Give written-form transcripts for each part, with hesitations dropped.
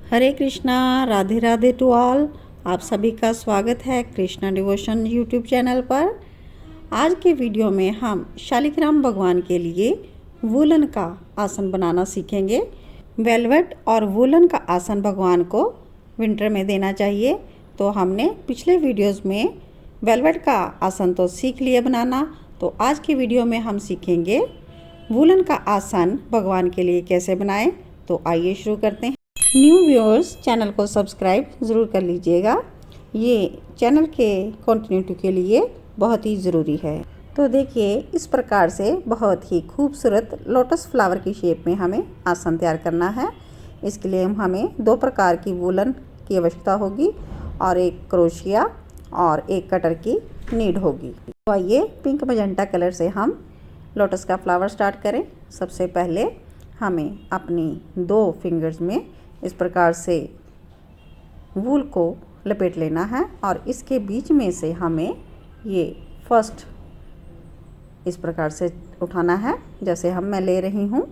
Hare Krishna, Radhe Radhe to all. आप सभी का स्वागत है कृष्णा डिवोशन यूट्यूब चैनल पर। आज के वीडियो में हम शालिग्राम भगवान के लिए वूलन का आसन बनाना सीखेंगे। वेलवेट और वूलन का आसन भगवान को विंटर में देना चाहिए। तो हमने पिछले वीडियोस में वेलवेट का आसन तो सीख लिए बनाना, तो आज की वीडियो में हम सीखेंगे वूलन का आसन भगवान के लिए कैसे बनाएं। तो आइए शुरू करते हैं। न्यू व्यूअर्स चैनल को सब्सक्राइब ज़रूर कर लीजिएगा, ये चैनल के कंटिन्यूटी के लिए बहुत ही ज़रूरी है। तो देखिए, इस प्रकार से बहुत ही खूबसूरत लोटस फ्लावर की शेप में हमें आसन तैयार करना है। इसके लिए हमें दो प्रकार की वूलन की आवश्यकता होगी और एक क्रोशिया और एक कटर की नीड होगी। तो आइए पिंक मजेंटा कलर से हम लोटस का फ्लावर स्टार्ट करें। सबसे पहले हमें अपनी दो फिंगर्स में इस प्रकार से वूल को लपेट लेना है और इसके बीच में से हमें ये फर्स्ट इस प्रकार से उठाना है, जैसे मैं ले रही हूँ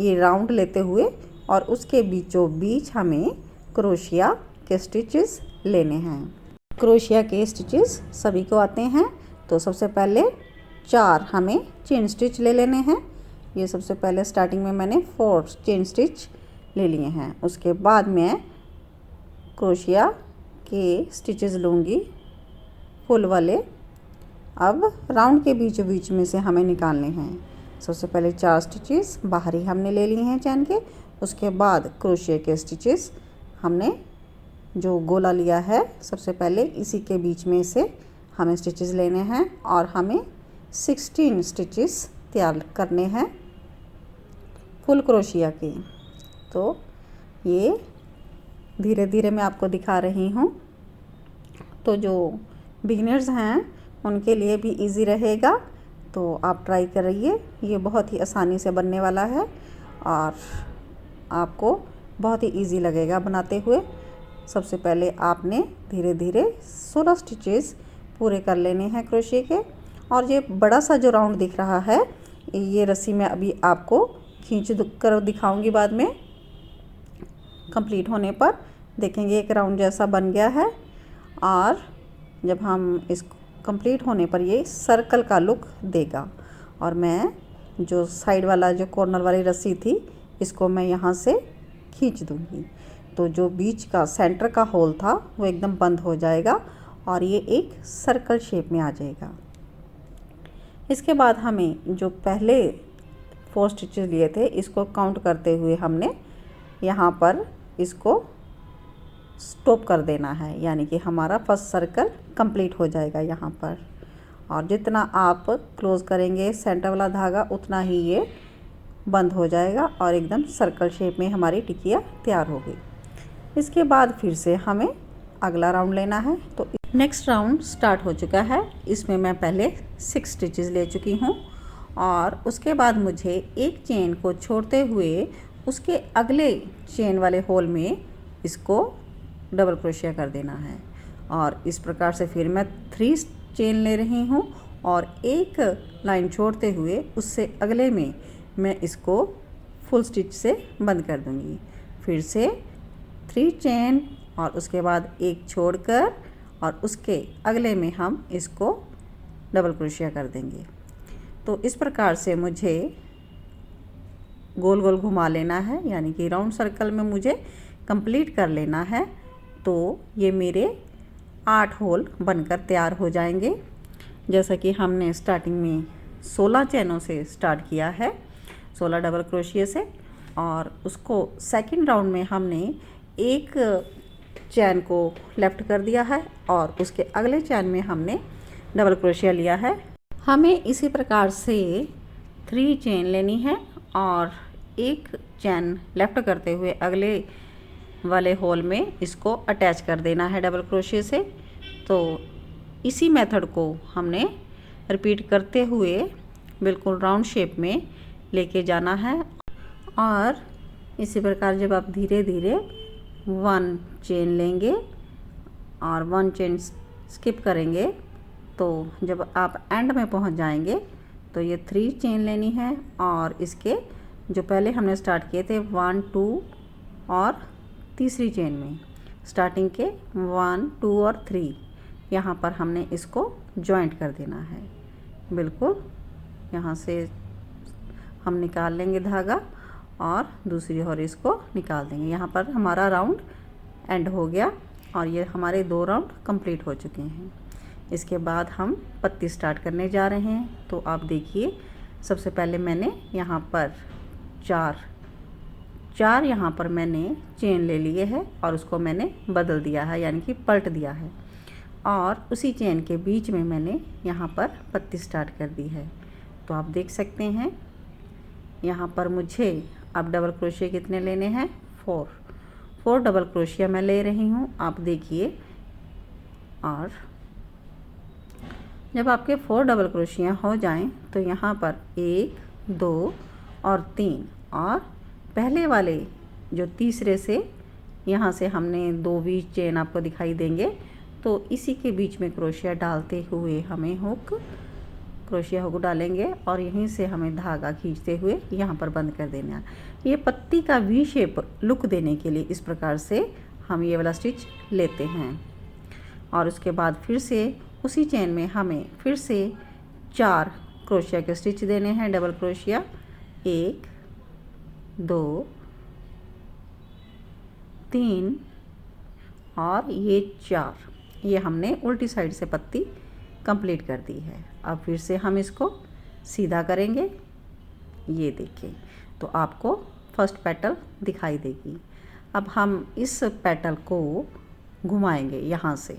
ये राउंड लेते हुए, और उसके बीचों बीच हमें क्रोशिया के स्टिचेस लेने हैं। क्रोशिया के स्टिचेस सभी को आते हैं। तो सबसे पहले 4 हमें चेन स्टिच ले लेने हैं। ये सबसे पहले स्टार्टिंग में मैंने 4 चेन स्टिच ले लिए हैं। उसके बाद मैं क्रोशिया के स्टिचेस लूँगी फुल वाले। अब राउंड के बीचों बीच में से हमें निकालने हैं। सबसे पहले 4 स्टिचेस बाहरी हमने ले लिए हैं चैन के। उसके बाद क्रोशिया के स्टिचेस हमने जो गोला लिया है, सबसे पहले इसी के बीच में से हमें स्टिचेस लेने हैं और हमें 16 स्टिचेस तैयार करने हैं फुल क्रोशिया के। तो ये धीरे धीरे मैं आपको दिखा रही हूँ, तो जो बिगिनर्स हैं उनके लिए भी इजी रहेगा। तो आप ट्राई करिए, ये बहुत ही आसानी से बनने वाला है और आपको बहुत ही इजी लगेगा बनाते हुए। सबसे पहले आपने धीरे धीरे 16 स्टिचेस पूरे कर लेने हैं क्रोशिया के। और ये बड़ा सा जो राउंड दिख रहा है, ये रस्सी मैं अभी आपको खींच कर दिखाऊंगी बाद में। कंप्लीट होने पर देखेंगे एक राउंड जैसा बन गया है, और जब हम इस कंप्लीट होने पर ये सर्कल का लुक देगा। और मैं जो साइड वाला जो कॉर्नर वाली रस्सी थी, इसको मैं यहाँ से खींच दूँगी, तो जो बीच का सेंटर का होल था वो एकदम बंद हो जाएगा और ये एक सर्कल शेप में आ जाएगा। इसके बाद हमें जो पहले 4 स्टिचेस लिए थे, इसको काउंट करते हुए हमने यहाँ पर इसको स्टॉप कर देना है, यानी कि हमारा फर्स्ट सर्कल कंप्लीट हो जाएगा यहाँ पर। और जितना आप क्लोज करेंगे सेंटर वाला धागा, उतना ही ये बंद हो जाएगा और एकदम सर्कल शेप में हमारी टिकिया तैयार होगी। इसके बाद फिर से हमें अगला राउंड लेना है। तो नेक्स्ट राउंड स्टार्ट हो चुका है। इसमें मैं पहले 6 स्टिचेस ले चुकी हूँ और उसके बाद मुझे एक चेन को छोड़ते हुए उसके अगले चेन वाले होल में इसको डबल क्रोशिया कर देना है। और इस प्रकार से फिर मैं 3 चेन ले रही हूँ और एक लाइन छोड़ते हुए उससे अगले में मैं इसको फुल स्टिच से बंद कर दूँगी। फिर से 3 चेन और उसके बाद एक छोड़कर और उसके अगले में हम इसको डबल क्रोशिया कर देंगे। तो इस प्रकार से मुझे गोल गोल घुमा लेना है, यानी कि राउंड सर्कल में मुझे कंप्लीट कर लेना है। तो ये मेरे 8 होल बनकर तैयार हो जाएंगे। जैसा कि हमने स्टार्टिंग में 16 चैनों से स्टार्ट किया है, 16 डबल क्रोशिया से, और उसको सेकंड राउंड में हमने एक चैन को लेफ्ट कर दिया है और उसके अगले चैन में हमने डबल क्रोशिया लिया है। हमें इसी प्रकार से 3 चेन लेनी है और एक चैन लेफ्ट करते हुए अगले वाले होल में इसको अटैच कर देना है डबल क्रोशिया से। तो इसी मेथड को हमने रिपीट करते हुए बिल्कुल राउंड शेप में लेके जाना है। और इसी प्रकार जब आप धीरे धीरे 1 चेन लेंगे और 1 चेन स्किप करेंगे, तो जब आप एंड में पहुंच जाएंगे तो ये 3 चेन लेनी है और इसके जो पहले हमने स्टार्ट किए थे 1 2 और तीसरी चेन में स्टार्टिंग के 1 2 और 3 यहाँ पर हमने इसको जॉइंट कर देना है। बिल्कुल यहाँ से हम निकाल लेंगे धागा और दूसरी ओर इसको निकाल देंगे। यहाँ पर हमारा राउंड एंड हो गया और ये हमारे 2 राउंड कंप्लीट हो चुके हैं। इसके बाद हम पत्ती स्टार्ट करने जा रहे हैं। तो आप देखिए, सबसे पहले मैंने यहाँ पर चार यहाँ पर मैंने चेन ले लिए है और उसको मैंने बदल दिया है, यानी कि पलट दिया है। और उसी चेन के बीच में मैंने यहाँ पर पत्ती स्टार्ट कर दी है। तो आप देख सकते हैं यहाँ पर मुझे अब डबल क्रोशिया कितने लेने हैं, 4 डबल क्रोशिया मैं ले रही हूँ। आप देखिए, और जब आपके 4 डबल क्रोशिया हो जाएं तो यहाँ पर 1 2 और 3 और पहले वाले जो तीसरे से यहाँ से हमने 2 बीच चेन आपको दिखाई देंगे, तो इसी के बीच में क्रोशिया डालते हुए हमें क्रोशिया हुक डालेंगे और यहीं से हमें धागा खींचते हुए यहाँ पर बंद कर देना है। ये पत्ती का वी शेप लुक देने के लिए इस प्रकार से हम ये वाला स्टिच लेते हैं। और उसके बाद फिर से उसी चेन में हमें फिर से 4 क्रोशिया के स्टिच देने हैं, डबल क्रोशिया, 1 2 3 और ये 4। ये हमने उल्टी साइड से पत्ती कंप्लीट कर दी है। अब फिर से हम इसको सीधा करेंगे। ये देखिए, तो आपको फर्स्ट पेटल दिखाई देगी। अब हम इस पेटल को घुमाएंगे, यहाँ से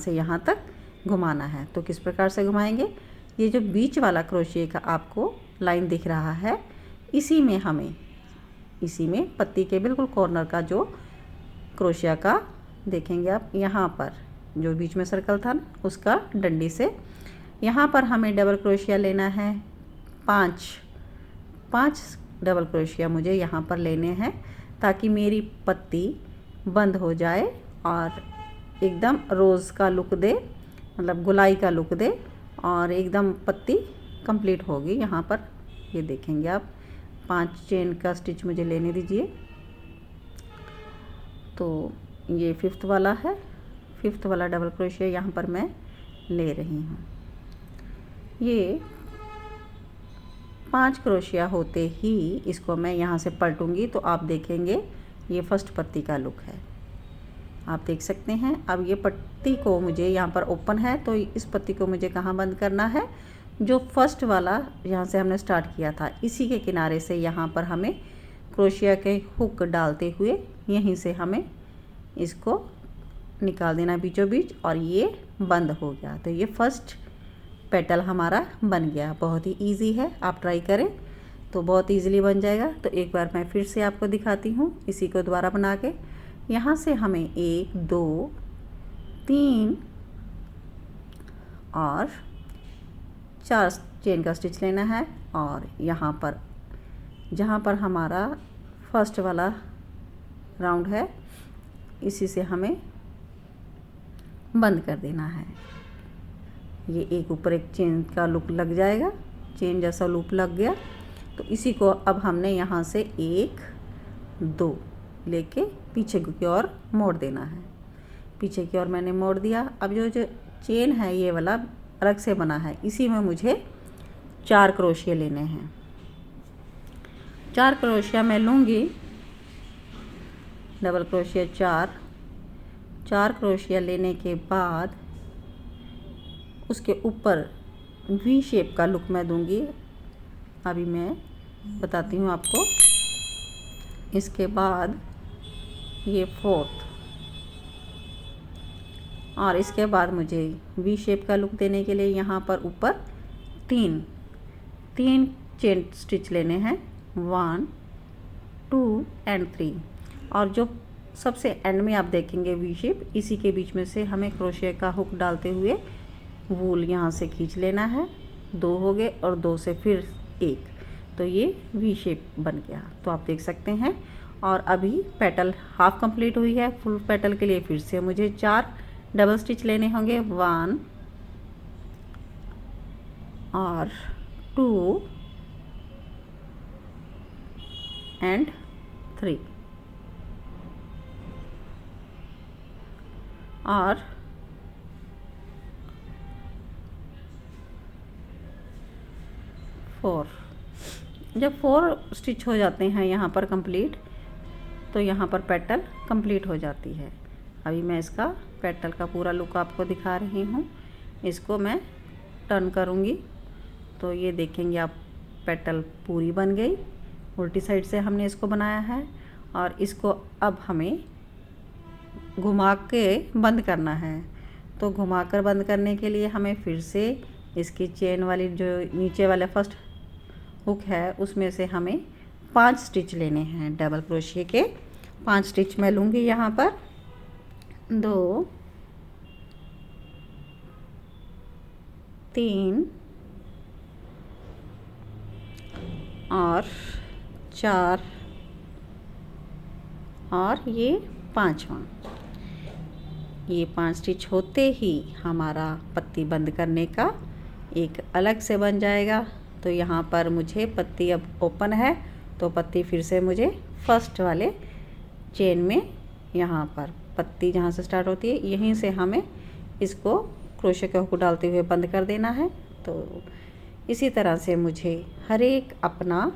यहाँ तक घुमाना है। तो किस प्रकार से घुमाएंगे, ये जो बीच वाला क्रोशिया का आपको लाइन दिख रहा है, इसी में पत्ती के बिल्कुल कॉर्नर का जो क्रोशिया का देखेंगे आप, यहाँ पर जो बीच में सर्कल था ना, उसका डंडी से यहाँ पर हमें डबल क्रोशिया लेना है। 5 डबल क्रोशिया मुझे यहाँ पर लेने हैं, ताकि मेरी पत्ती बंद हो जाए और एकदम रोज़ का लुक दे, मतलब गुलाई का लुक दे और एकदम पत्ती कंप्लीट होगी। यहाँ पर ये देखेंगे आप, 5 चेन का स्टिच मुझे लेने दीजिए। तो ये 5th वाला है, 5th वाला डबल क्रोशिया यहाँ पर मैं ले रही हूँ। ये 5 क्रोशिया होते ही इसको मैं यहाँ से पलटूंगी, तो आप देखेंगे ये फर्स्ट पत्ती का लुक है, आप देख सकते हैं। अब ये पत्ती को मुझे यहाँ पर ओपन है, तो इस पत्ती को मुझे कहाँ बंद करना है, जो फर्स्ट वाला यहाँ से हमने स्टार्ट किया था, इसी के किनारे से यहाँ पर हमें क्रोशिया के हुक डालते हुए यहीं से हमें इसको निकाल देना बीचों बीच, और ये बंद हो गया। तो ये फर्स्ट पेटल हमारा बन गया। बहुत ही इजी है, आप ट्राई करें तो बहुत इजीली बन जाएगा। तो एक बार मैं फिर से आपको दिखाती हूँ, इसी को दोबारा बना के यहाँ से हमें 1 2 3 और 4 चेन का स्टिच लेना है, और यहाँ पर जहाँ पर हमारा फर्स्ट वाला राउंड है, इसी से हमें बंद कर देना है। ये एक ऊपर एक चेन का लुक लग जाएगा, चेन जैसा लूप लग गया। तो इसी को अब हमने यहाँ से 1 2 लेके पीछे की ओर मोड़ देना है। पीछे की ओर मैंने मोड़ दिया। अब जो चेन है ये वाला अलग से बना है, इसी में मुझे 4 क्रोशिया लेने हैं। 4 क्रोशिया मैं लूँगी, डबल क्रोशिया 4 क्रोशिया लेने के बाद उसके ऊपर वी शेप का लुक मैं दूंगी। अभी मैं बताती हूँ आपको। इसके बाद ये 4th, और इसके बाद मुझे वी शेप का लुक देने के लिए यहाँ पर ऊपर 3 चेन स्टिच लेने हैं, 1 2 एंड 3। और जो सबसे एंड में आप देखेंगे वी शेप, इसी के बीच में से हमें क्रोशिया का हुक डालते हुए वूल यहाँ से खींच लेना है। 2 हो गए और 2 से फिर 1, तो ये वी शेप बन गया। तो आप देख सकते हैं। और अभी पेटल हाफ कंप्लीट हुई है। फुल पेटल के लिए फिर से मुझे 4 डबल स्टिच लेने होंगे, 1 और 2 एंड 3। और फोर। जब 4 स्टिच हो जाते हैं यहाँ पर कंप्लीट, तो यहाँ पर पेटल कंप्लीट हो जाती है। अभी मैं इसका पेटल का पूरा लुक आपको दिखा रही हूँ। इसको मैं टर्न करूँगी तो ये देखेंगे आप, पेटल पूरी बन गई। उल्टी साइड से हमने इसको बनाया है और इसको अब हमें घुमा के बंद करना है। तो घुमाकर बंद करने के लिए हमें फिर से इसकी चेन वाली जो नीचे वाला फर्स्ट हुक है उसमें से हमें 5 स्टिच लेने हैं डबल क्रोशिया के। 5 स्टिच मैं लूँगी यहाँ पर, 2 3 और 4 और ये 5वां। ये 5 स्टिच होते ही हमारा पत्ती बंद करने का एक अलग से बन जाएगा। तो यहाँ पर मुझे पत्ती अब ओपन है, तो पत्ती फिर से मुझे फर्स्ट वाले चेन में, यहाँ पर पत्ती जहाँ से स्टार्ट होती है यहीं से हमें इसको क्रोशे का हुक डालते हुए बंद कर देना है। तो इसी तरह से मुझे हर एक अपना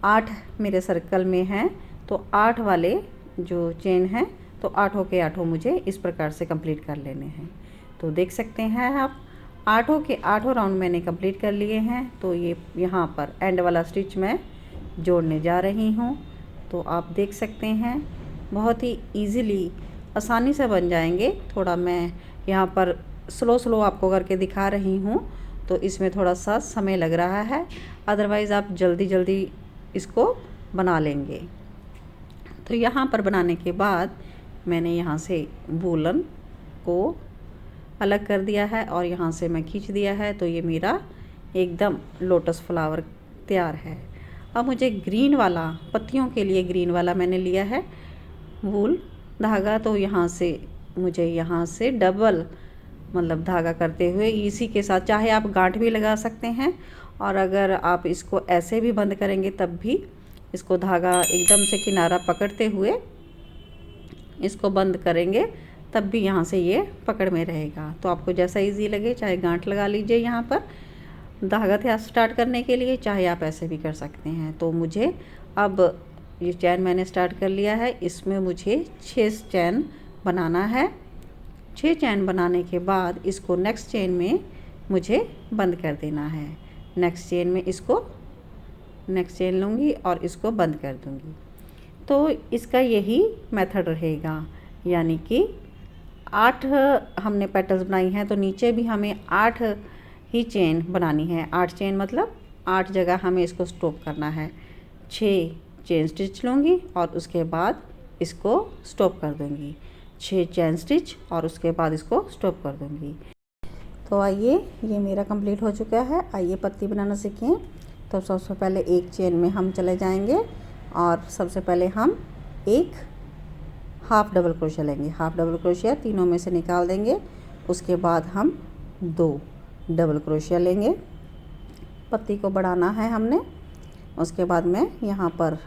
8 मेरे सर्कल में हैं, तो 8 वाले जो चेन हैं तो 8 के 8 मुझे इस प्रकार से कंप्लीट कर लेने हैं। तो देख सकते हैं आप, 8 के 8 राउंड मैंने कंप्लीट कर लिए हैं। तो ये यहाँ पर एंड वाला स्टिच मैं जोड़ने जा रही हूँ। तो आप देख सकते हैं बहुत ही इजीली आसानी से बन जाएंगे। थोड़ा मैं यहाँ पर स्लो आपको करके दिखा रही हूँ, तो इसमें थोड़ा सा समय लग रहा है, अदरवाइज़ आप जल्दी इसको बना लेंगे। तो यहाँ पर बनाने के बाद मैंने यहाँ से वूलन को अलग कर दिया है और यहाँ से मैं खींच दिया है। तो ये मेरा एकदम लोटस फ्लावर तैयार है। अब मुझे ग्रीन वाला, पत्तियों के लिए ग्रीन वाला मैंने लिया है वूल धागा। तो यहाँ से मुझे यहाँ से डबल मतलब धागा करते हुए इसी के साथ, चाहे आप गांठ भी लगा सकते हैं, और अगर आप इसको ऐसे भी बंद करेंगे तब भी इसको धागा एकदम से किनारा पकड़ते हुए इसको बंद करेंगे तब भी यहाँ से ये पकड़ में रहेगा। तो आपको जैसा इजी लगे, चाहे गांठ लगा लीजिए यहाँ पर धागा थे स्टार्ट करने के लिए, चाहे आप ऐसे भी कर सकते हैं। तो मुझे अब ये चैन मैंने स्टार्ट कर लिया है, इसमें मुझे 6 चैन बनाना है। 6 चैन बनाने के बाद इसको नेक्स्ट चेन में मुझे बंद कर देना है। नेक्स्ट चेन में इसको नेक्स्ट चेन लूँगी और इसको बंद कर दूँगी। तो इसका यही मेथड रहेगा, यानी कि 8 हमने पेटल्स बनाई हैं, तो नीचे भी हमें 8 ही चेन बनानी है। 8 चेन मतलब 8 जगह हमें इसको स्टॉप करना है। 6 चेन स्टिच लूँगी और उसके बाद इसको स्टॉप कर दूँगी। 6 चेन स्टिच और उसके बाद इसको स्टॉप कर दूँगी। तो आइए, ये मेरा कंप्लीट हो चुका है। आइए पत्ती बनाना सीखें। तो सबसे पहले एक चेन में हम चले जाएंगे और सबसे पहले हम एक हाफ डबल क्रोशिया लेंगे। हाफ डबल क्रोशिया तीनों में से निकाल देंगे। उसके बाद हम 2 डबल क्रोशिया लेंगे। पत्ती को बढ़ाना है हमने। उसके बाद मैं यहाँ पर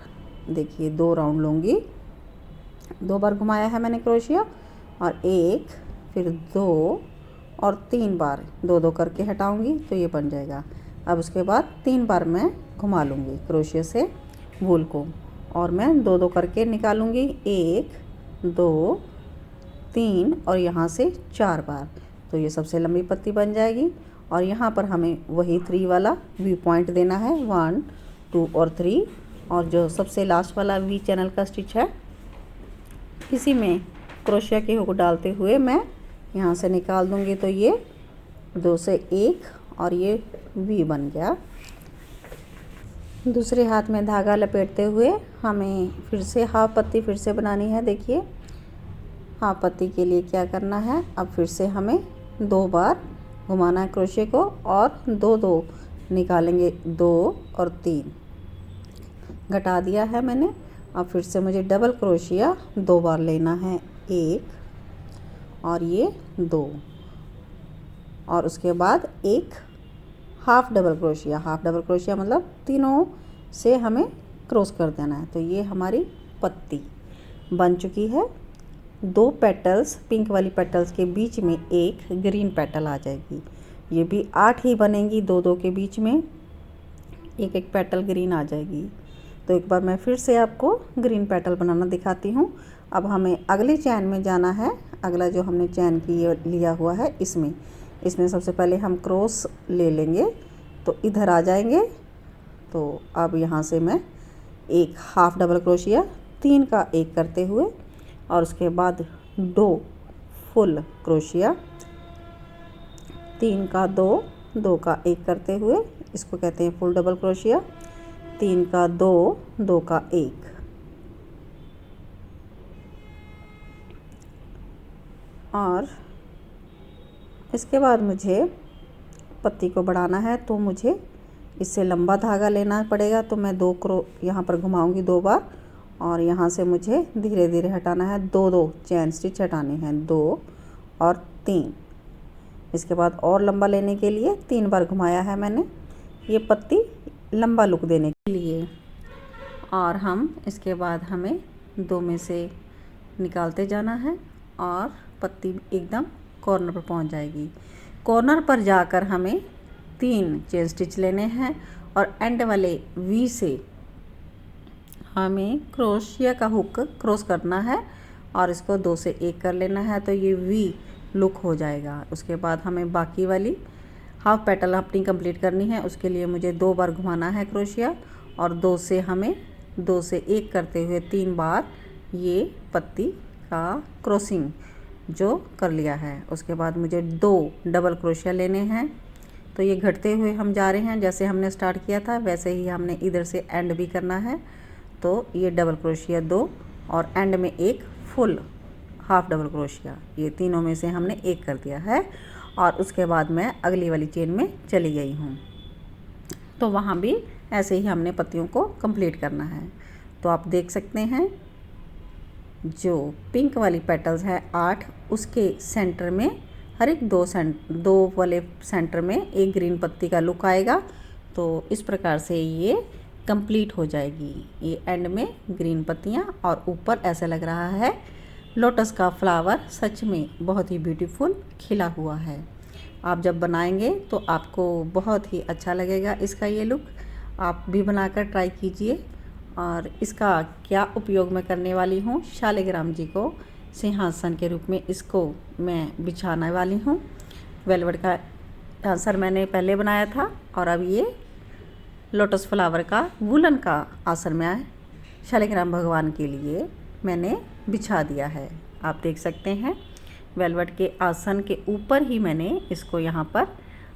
देखिए 2 राउंड लूँगी। 2 बार घुमाया है मैंने क्रोशिया, और 1 फिर 2 और 3 बार 2 करके हटाऊँगी तो ये बन जाएगा। अब उसके बाद 3 बार मैं घुमा लूँगी क्रोशिया से वूल को, और मैं 2 करके निकालूँगी। 1 2 3 और यहाँ से 4 बार। तो ये सबसे लंबी पत्ती बन जाएगी। और यहाँ पर हमें वही 3 वाला वी पॉइंट देना है, 1 2 और 3। और जो सबसे लास्ट वाला वी चैनल का स्टिच है, इसी में क्रोशिया के हुक डालते हुए मैं यहाँ से निकाल दूँगी। तो ये 2 से 1 और ये वी बन गया। दूसरे हाथ में धागा लपेटते हुए हमें फिर से हाफ पत्ती फिर से बनानी है। देखिए हाफ पत्ती के लिए क्या करना है, अब फिर से हमें 2 बार घुमाना है क्रोशिया को, और 2 निकालेंगे। 2 और 3 घटा दिया है मैंने। अब फिर से मुझे डबल क्रोशिया 2 बार लेना है, 1 और ये 2, और उसके बाद एक half double crochet. Half double crochet मतलब तीनों से हमें क्रॉस कर देना है। तो ये हमारी पत्ती बन चुकी है। 2 पेटल्स, पिंक वाली पेटल्स के बीच में एक ग्रीन पेटल आ जाएगी। ये भी 8 ही बनेंगी, 2-2 के बीच में एक एक पेटल ग्रीन आ जाएगी। तो एक बार मैं फिर से आपको ग्रीन पेटल बनाना दिखाती हूँ। अब हमें अगले चैन में जाना है। अगला जो हमने चैन लिया हुआ है इसमें सबसे पहले हम क्रॉस ले लेंगे, तो इधर आ जाएंगे। तो अब यहाँ से मैं एक हाफ डबल क्रोशिया 3 का एक करते हुए और उसके बाद 2 फुल क्रोशिया 3 का 2, 2 का एक करते हुए, इसको कहते हैं फुल डबल क्रोशिया। 3 का 2, 2 का 1 और इसके बाद मुझे पत्ती को बढ़ाना है, तो मुझे इससे लंबा धागा लेना पड़ेगा। तो मैं 2 यहाँ पर घुमाऊंगी 2 बार और यहाँ से मुझे धीरे धीरे हटाना है। 2-2 चैन स्टिच हटाने हैं, 2 और 3। इसके बाद और लंबा लेने के लिए 3 बार घुमाया है मैंने, ये पत्ती लंबा लुक देने के लिए। और हम इसके बाद हमें 2 में से निकालते जाना है और पत्ती एकदम कॉर्नर पर पहुंच जाएगी। कॉर्नर पर जाकर हमें 3 चेन स्टिच लेने हैं और एंड वाले वी से हमें क्रोशिया का हुक क्रॉस करना है और इसको 2 से 1 कर लेना है, तो ये वी लुक हो जाएगा। उसके बाद हमें बाकी वाली हाफ पेटल अपनी कंप्लीट करनी है। उसके लिए मुझे 2 बार घुमाना है क्रोशिया और 2 से 1 करते हुए 3 बार ये पत्ती का क्रॉसिंग जो कर लिया है। उसके बाद मुझे 2 डबल क्रोशिया लेने हैं। तो ये घटते हुए हम जा रहे हैं, जैसे हमने स्टार्ट किया था वैसे ही हमने इधर से एंड भी करना है। तो ये डबल क्रोशिया 2 और एंड में एक फुल हाफ डबल क्रोशिया, ये तीनों में से हमने 1 कर दिया है। और उसके बाद मैं अगली वाली चेन में चली गई हूँ। तो वहाँ भी ऐसे ही हमने पत्तियों को कंप्लीट करना है। तो आप देख सकते हैं जो पिंक वाली पेटल्स है 8, उसके सेंटर में हर एक 2 वाले सेंटर में एक ग्रीन पत्ती का लुक आएगा। तो इस प्रकार से ये कंप्लीट हो जाएगी। ये एंड में ग्रीन पत्तियाँ और ऊपर ऐसा लग रहा है लोटस का फ्लावर सच में बहुत ही ब्यूटीफुल खिला हुआ है। आप जब बनाएंगे तो आपको बहुत ही अच्छा लगेगा इसका ये लुक। आप भी बनाकर ट्राई कीजिए। और इसका क्या उपयोग मैं करने वाली हूँ, शालिग्राम जी को सिंहासन के रूप में इसको मैं बिछाने वाली हूँ। वेलवेट का आसन मैंने पहले बनाया था और अब ये लोटस फ्लावर का वुलन का आसन मैं शालिग्राम भगवान के लिए मैंने बिछा दिया है। आप देख सकते हैं वेलवेट के आसन के ऊपर ही मैंने इसको यहाँ पर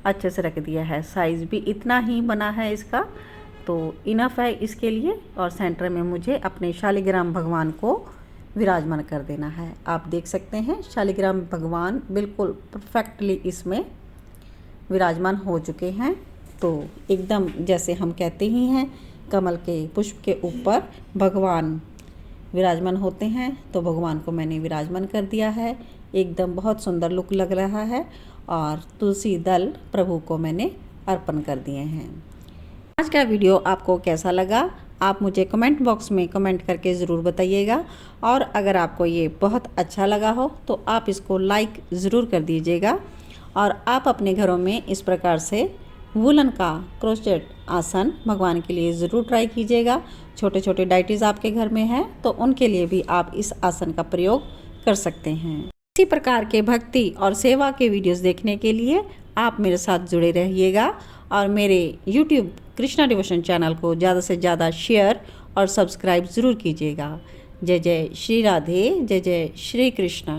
अच्छे से रख दिया है। साइज़ भी इतना ही बना है इसका, तो इनफ है इसके लिए। और सेंटर में मुझे अपने शालिग्राम भगवान को विराजमान कर देना है। आप देख सकते हैं शालिग्राम भगवान बिल्कुल परफेक्टली इसमें विराजमान हो चुके हैं। तो एकदम जैसे हम कहते ही हैं कमल के पुष्प के ऊपर भगवान विराजमान होते हैं, तो भगवान को मैंने विराजमान कर दिया है। एकदम बहुत सुंदर लुक लग रहा है और तुलसी दल प्रभु को मैंने अर्पण कर दिए हैं। आज का वीडियो आपको कैसा लगा आप मुझे कमेंट बॉक्स में कमेंट करके ज़रूर बताइएगा। और अगर आपको ये बहुत अच्छा लगा हो तो आप इसको लाइक ज़रूर कर दीजिएगा। और आप अपने घरों में इस प्रकार से वुलन का क्रोचेट आसन भगवान के लिए ज़रूर ट्राई कीजिएगा। छोटे छोटे डाइटिज़ आपके घर में हैं तो उनके लिए भी आप इस आसन का प्रयोग कर सकते हैं। इसी प्रकार के भक्ति और सेवा के वीडियोस देखने के लिए आप मेरे साथ जुड़े रहिएगा और मेरे YouTube कृष्णा डिवोशन चैनल को ज़्यादा से ज़्यादा शेयर और सब्सक्राइब ज़रूर कीजिएगा। जय जय श्री राधे, जय जय श्री कृष्णा।